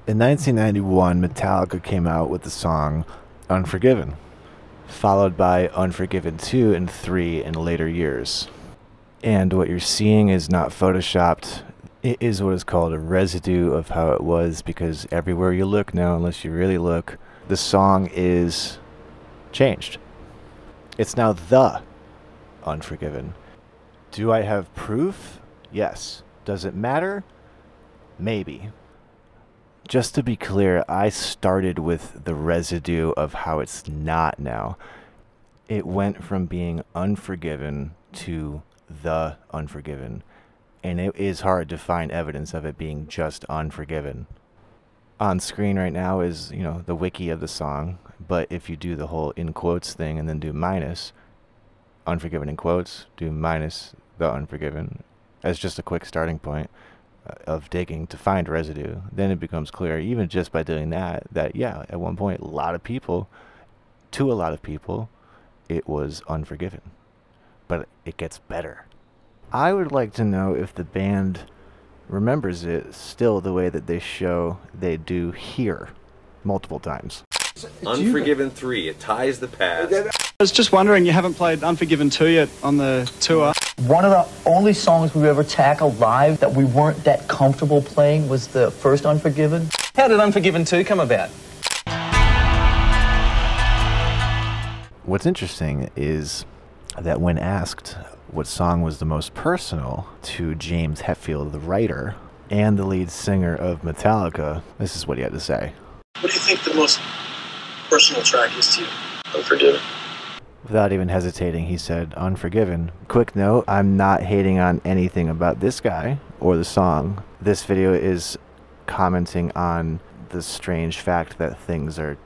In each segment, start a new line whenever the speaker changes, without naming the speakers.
In 1991, Metallica came out with the song Unforgiven, followed by Unforgiven 2 and 3 in later years. And what you're seeing is not photoshopped. It is what is called a residue of how it was, because everywhere you look now, unless you really look, the song is changed. It's now the Unforgiven. Do I have proof? Yes. Does it matter? Maybe. Just to be clear, I started with the residue of how it's not now. It went from being Unforgiven to the Unforgiven, and it is hard to find evidence of it being just Unforgiven. On screen right now is, the wiki of the song, but if you do the whole in quotes thing and then do minus Unforgiven in quotes, do minus the Unforgiven as just a quick starting point of digging to find residue, then it becomes clear, even just by doing that yeah, at one point to a lot of people, it was Unforgiven. But it gets better. I would like to know if the band remembers it still the way that they do here multiple times.
Unforgiven 3, it ties the past.
I was just wondering, you haven't played Unforgiven 2 yet on the tour.
One of the only songs we ever tackled live that we weren't that comfortable playing was the first Unforgiven.
How did Unforgiven 2 come about?
What's interesting is that when asked what song was the most personal to James Hetfield, the writer, and the lead singer of Metallica, this is what he had to say.
What do you think the most personal track is to you? Unforgiven.
Without even hesitating, he said, Unforgiven. Quick note, I'm not hating on anything about this guy or the song. This video is commenting on the strange fact that things are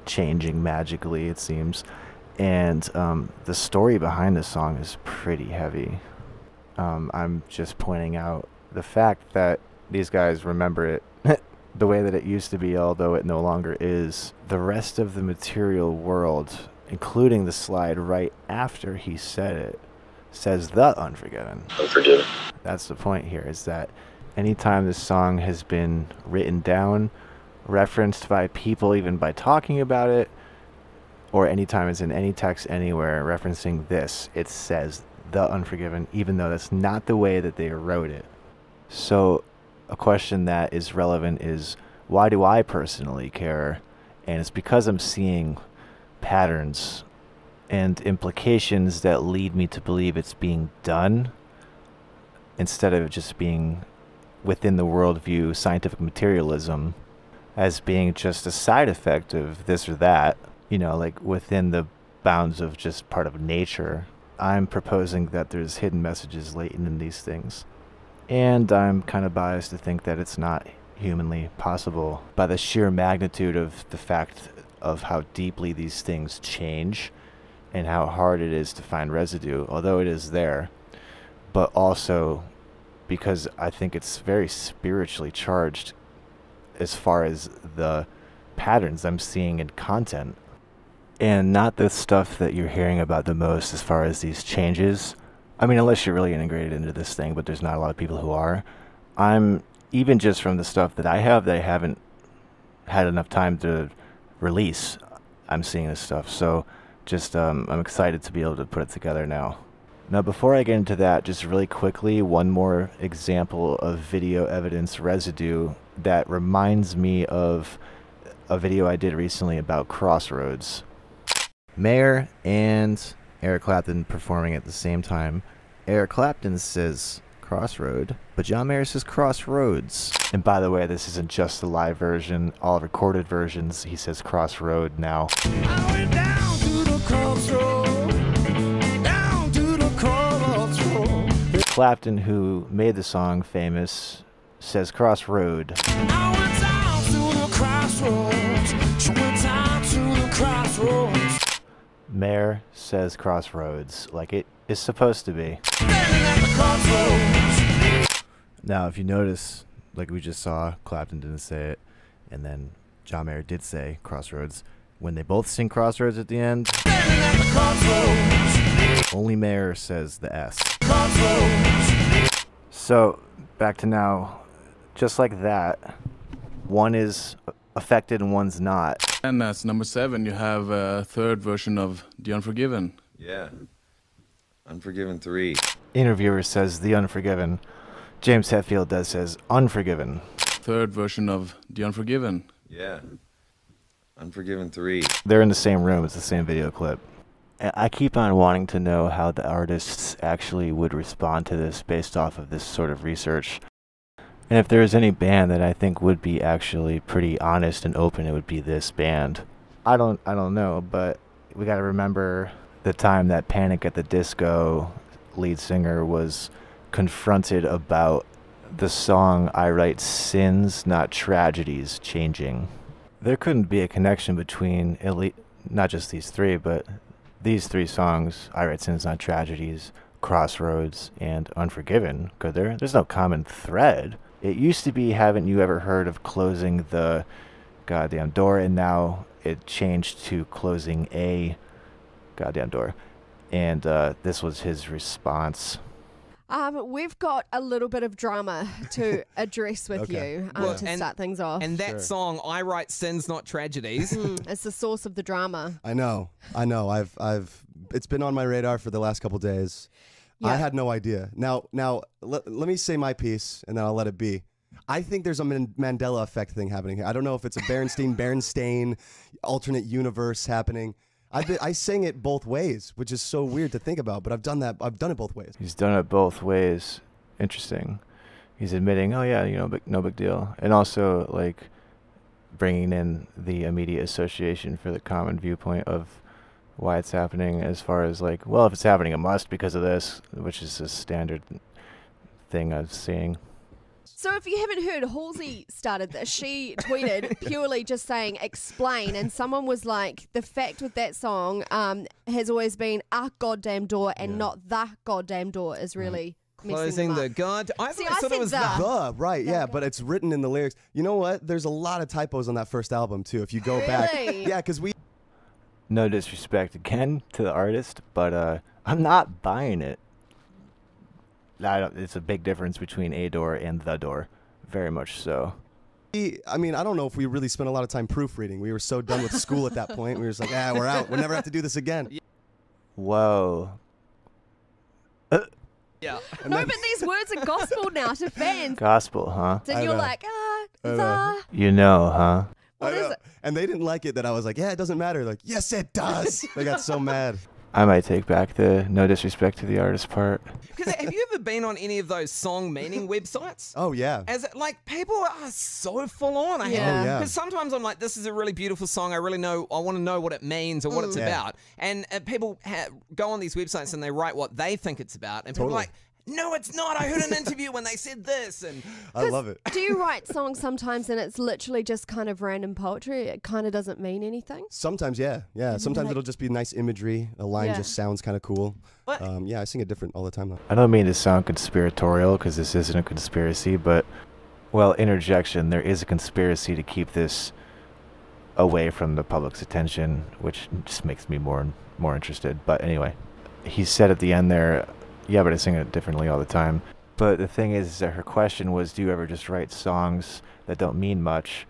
changing magically, it seems. And the story behind the song is pretty heavy. I'm just pointing out the fact that these guys remember it the way that it used to be, although it no longer is. The rest of the material world, including the slide right after he said it, says the Unforgiven.
Unforgiven.
That's the point here, is that anytime this song has been written down, referenced by people, even by talking about it, or anytime it's in any text anywhere referencing this, it says the Unforgiven, even though that's not the way that they wrote it. So a question that is relevant is, why do I personally care? And it's because I'm seeing patterns and implications that lead me to believe it's being done instead of just being within the worldview scientific materialism as being just a side effect of this or that, like within the bounds of just part of nature. I'm proposing that there's hidden messages latent in these things, and I'm kind of biased to think that it's not humanly possible by the sheer magnitude of the fact of how deeply these things change and how hard it is to find residue, although it is there, but also because I think it's very spiritually charged as far as the patterns I'm seeing in content, and not the stuff that you're hearing about the most as far as these changes. I mean, unless you're really integrated into this thing, but there's not a lot of people who are. I'm, even just from the stuff that I haven't had enough time to release, I'm seeing this stuff. So just I'm excited to be able to put it together now. Now, before I get into that, just really quickly, one more example of video evidence residue that reminds me of a video I did recently about Crossroads. Mayer and Eric Clapton performing at the same time. Eric Clapton says Crossroad, but John Mayer says Crossroads. And by the way, this isn't just the live version, all recorded versions, he says Crossroad now.
I went down to the crossroad, down to the crossroad.
Clapton, who made the song famous, says Crossroad.
I went down to the crossroads, she went down to the crossroads.
Mayer says Crossroads, like it is supposed to be. Now, if you notice, like we just saw, Clapton didn't say it, and then John Mayer did say Crossroads. When they both sing Crossroads at the end, only Mayer says the S. So, back to now, just like that, One is affected and one's not.
And as number 7, you have a third version of The Unforgiven.
Yeah. Unforgiven 3.
Interviewer says The Unforgiven. James Hetfield says Unforgiven.
Third version of The Unforgiven.
Yeah. Unforgiven 3.
They're in the same room. It's the same video clip. I keep on wanting to know how the artists actually would respond to this based off of this sort of research. And if there is any band that I think would be actually pretty honest and open, it would be this band. I don't know, but we got to remember the time that Panic at the Disco lead singer was confronted about the song I Write Sins, Not Tragedies changing. There couldn't be a connection between not just these three, but these three songs, I Write Sins, Not Tragedies, Crossroads, and Unforgiven, could there? There's no common thread. It used to be, haven't you ever heard of closing the goddamn door, and now it changed to closing a goddamn door. And this was his response.
We've got a little bit of drama to address with you to start things off.
And that song, I Write Sins, Not Tragedies.
It's the source of the drama.
I know. It's been on my radar for the last couple days.
Yeah.
I had no idea. Now, let me say my piece, and then I'll let it be. I think there's a Mandela effect thing happening here. I don't know if it's a Berenstain alternate universe happening. I sang it both ways, which is so weird to think about, but I've done it both ways.
He's done it both ways. Interesting. He's admitting, oh yeah, no big deal. And also, like, bringing in the immediate association for the common viewpoint of why it's happening, as far as like, well, if it's happening, it must because of this, which is a standard thing I've seen.
So if you haven't heard, Halsey started this. She tweeted purely just saying explain, and someone was like, the fact with that song has always been a goddamn door and not the goddamn door is really
Closing the god. I thought it was
the, right, yeah, but it's written in the lyrics. You know what? There's a lot of typos on that first album too, if you go back. Yeah, because we...
No disrespect again to the artist, but I'm not buying it. It's a big difference between a door and the door, very much so.
I mean, I don't know if we really spent a lot of time proofreading. We were so done with school at that point. We were just like, we're out. We'll never have to do this again.
Whoa.
Yeah.
No, but these words are gospel now to fans.
Gospel, huh?
So you're like, the.
You know, huh?
What is it?
And they didn't like it that I was like, yeah, it doesn't matter. Like, yes, it does. They got so mad.
I might take back the no disrespect to the artist part.
Because have you ever been on any of those song meaning websites?
Oh, yeah.
Like, people are so full on. Because sometimes I'm like, this is a really beautiful song. I want to know what it means or what it's about. And people go on these websites and they write what they think it's about. And people are like, no, it's not. I heard an interview when they said this. And
I love it.
Do you write songs sometimes and it's literally just kind of random poetry? It kind of doesn't mean anything?
Sometimes, yeah. Sometimes it'll just be nice imagery. A line just sounds kind of cool. I sing it different all the time, though.
I don't mean to sound conspiratorial, because this isn't a conspiracy, but, well, interjection, there is a conspiracy to keep this away from the public's attention, which just makes me more and more interested. But anyway, he said at the end there, yeah, but I sing it differently all the time. But the thing is that her question was, do you ever just write songs that don't mean much?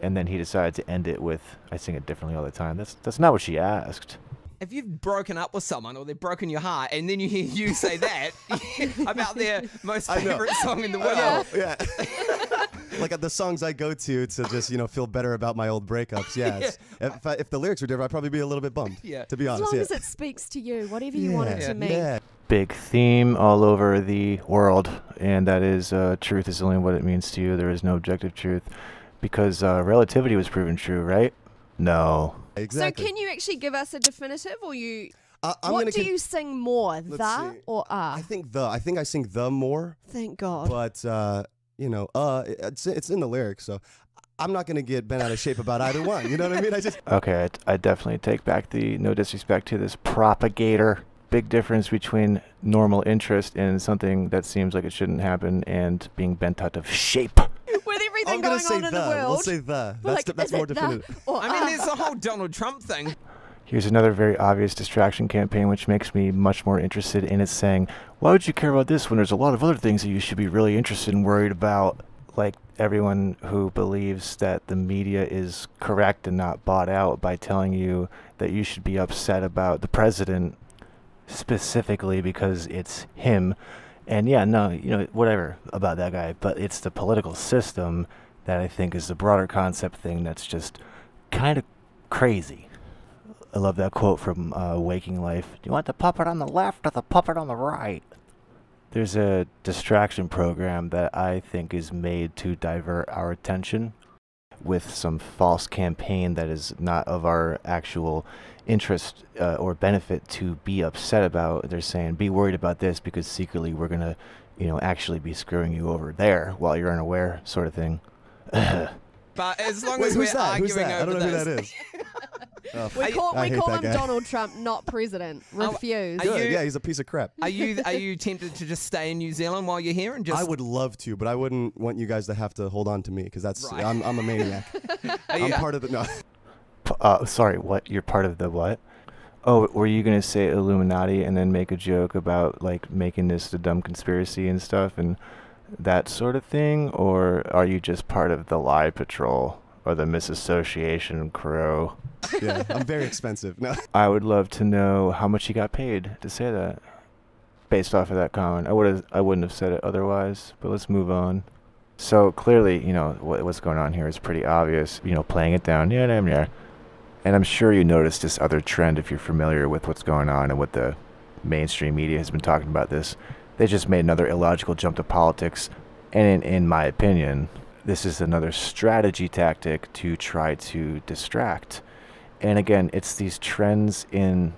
And then he decided to end it with, I sing it differently all the time. That's not what she asked.
If you've broken up with someone or they've broken your heart and then you hear you say that about their most favorite song in the world.
Yeah. Like the songs I go to just, feel better about my old breakups. If the lyrics were different, I'd probably be a little bit bummed, to be honest.
As long as it speaks to you, whatever you want it to mean.
Big theme all over the world, and that is truth is only what it means to you. There is no objective truth, because relativity was proven true, right? No.
Exactly.
So can you actually give us a definitive, or you? What do you sing more, the or
I think the. I think I sing the more.
Thank God.
But it's in the lyrics, so I'm not gonna get bent out of shape about either one. You know what I mean?
Okay, I definitely take back the no disrespect to this propagator. Big difference between normal interest in something that seems like it shouldn't happen and being bent out of shape.
With everything going on in the world.
We'll say the. That's more definitive.
I mean, there's the whole Donald Trump thing.
Here's another very obvious distraction campaign, which makes me much more interested in it, saying, why would you care about this when there's a lot of other things that you should be really interested and worried about? Like, everyone who believes that the media is correct and not bought out by telling you that you should be upset about the president specifically because it's him. And yeah, no, whatever about that guy, but it's the political system that I think is the broader concept thing that's just kind of crazy. I love that quote from Waking Life. Do you want the puppet on the left or the puppet on the right? There's a distraction program that I think is made to divert our attention with some false campaign that is not of our actual interest or benefit to be upset about. They're saying, be worried about this because secretly we're going to, actually be screwing you over there while you're unaware, sort of thing.
But as long as we're arguing over
I don't know who that is.
We call
I hate
him
that guy.
Donald Trump, not president. Refuse.
Yeah, he's a piece of crap.
Are you tempted to just stay in New Zealand while you're here and just?
I would love to, but I wouldn't want you guys to have to hold on to me because that's
Right.
I'm a maniac. I'm part of the no.
Sorry, what? You're part of the what? Oh, were you going to say Illuminati and then make a joke about, like, making this the dumb conspiracy and stuff and that sort of thing? Or are you just part of the Lie Patrol or the Misassociation crew?
Yeah, I'm very expensive. No.
I would love to know how much he got paid to say that based off of that comment. I wouldn't have said it otherwise, but let's move on. So clearly, what's going on here is pretty obvious, playing it down. Yeah. And I'm sure you noticed this other trend if you're familiar with what's going on and what the mainstream media has been talking about this. They just made another illogical jump to politics. And in my opinion, this is another strategy tactic to try to distract. And again, it's these trends in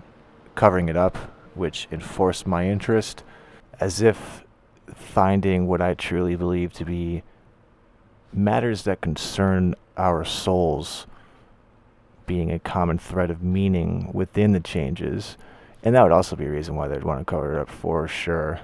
covering it up which enforce my interest, as if finding what I truly believe to be matters that concern our souls being a common thread of meaning within the changes. And that would also be a reason why they'd want to cover it up for sure.